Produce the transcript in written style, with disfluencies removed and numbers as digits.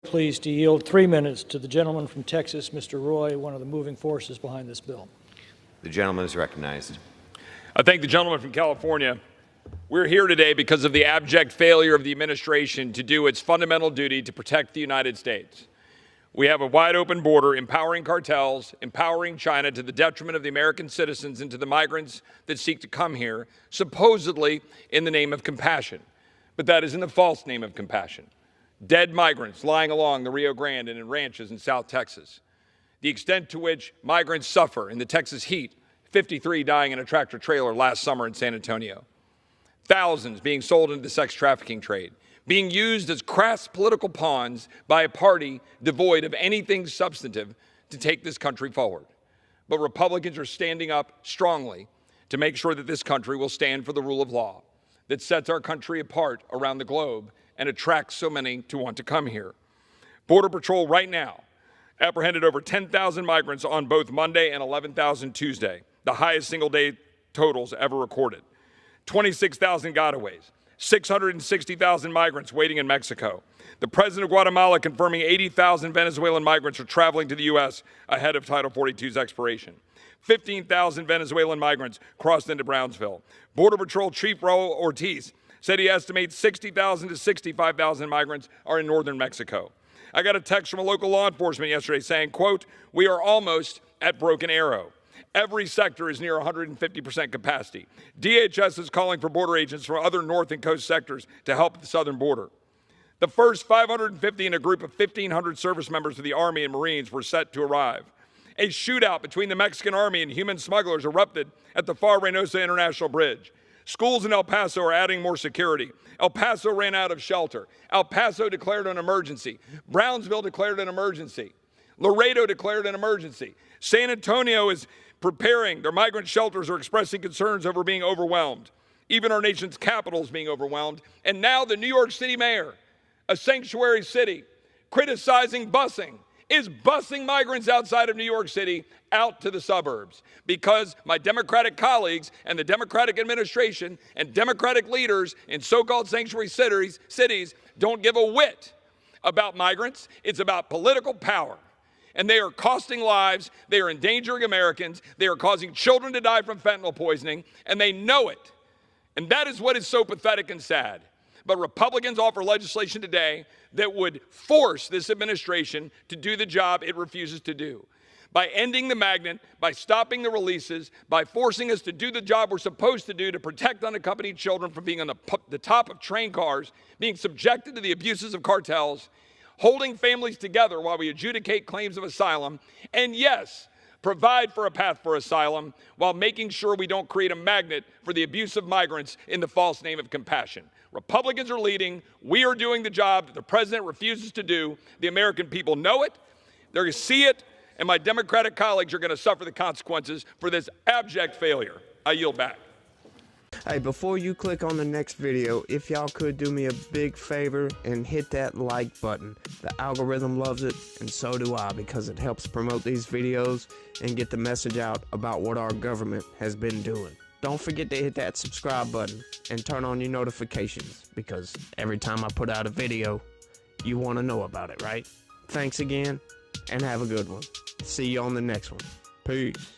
Pleased to yield 3 minutes to the gentleman from Texas, Mr. Roy, one of the moving forces behind this bill. The gentleman is recognized. I thank the gentleman from California. We're here today because of the abject failure of the administration to do its fundamental duty to protect the United States. We have a wide open border, empowering cartels, empowering China to the detriment of the American citizens and to the migrants that seek to come here, supposedly in the name of compassion. But that is in the false name of compassion. Dead migrants lying along the Rio Grande and in ranches in South Texas. The extent to which migrants suffer in the Texas heat, 53 dying in a tractor trailer last summer in San Antonio. Thousands being sold into the sex trafficking trade, being used as crass political pawns by a party devoid of anything substantive to take this country forward. But Republicans are standing up strongly to make sure that this country will stand for the rule of law that sets our country apart around the globe and attracts so many to want to come here. Border Patrol right now apprehended over 10,000 migrants on both Monday and 11,000 Tuesday, the highest single-day totals ever recorded. 26,000 gotaways, 660,000 migrants waiting in Mexico. The president of Guatemala confirming 80,000 Venezuelan migrants are traveling to the U.S. ahead of Title 42's expiration. 15,000 Venezuelan migrants crossed into Brownsville. Border Patrol Chief Raul Ortiz said he estimates 60,000 to 65,000 migrants are in northern Mexico. I got a text from a local law enforcement yesterday saying, quote, "We are almost at Broken Arrow. Every sector is near 150% capacity. DHS is calling for border agents from other north and coast sectors to help the southern border." The first 550 in a group of 1,500 service members of the Army and Marines were set to arrive. A shootout between the Mexican Army and human smugglers erupted at the Far Reynosa International Bridge. Schools in El Paso are adding more security. El Paso ran out of shelter. El Paso declared an emergency. Brownsville declared an emergency. Laredo declared an emergency. San Antonio is preparing. Their migrant shelters are expressing concerns over being overwhelmed. Even our nation's capital is being overwhelmed. And now the New York City mayor, a sanctuary city, criticizing busing, is busing migrants outside of New York City out to the suburbs because my Democratic colleagues and the Democratic administration and Democratic leaders in so-called sanctuary cities don't give a whit about migrants. It's about political power. And they are costing lives. They are endangering Americans. They are causing children to die from fentanyl poisoning, and they know it. And that is what is so pathetic and sad. But Republicans offer legislation today that would force this administration to do the job it refuses to do. By ending the magnet, by stopping the releases, by forcing us to do the job we're supposed to do to protect unaccompanied children from being on the top of train cars, being subjected to the abuses of cartels, holding families together while we adjudicate claims of asylum, and yes, provide for a path for asylum while making sure we don't create a magnet for the abuse of migrants in the false name of compassion. Republicans are leading. We are doing the job that the president refuses to do. The American people know it. They're going to see it. And my Democratic colleagues are going to suffer the consequences for this abject failure. I yield back. Hey, before you click on the next video, if y'all could do me a big favor and hit that like button. The algorithm loves it, and so do I, because it helps promote these videos and get the message out about what our government has been doing. Don't forget to hit that subscribe button and turn on your notifications, because every time I put out a video, you want to know about it, right? Thanks again, and have a good one. See you on the next one. Peace.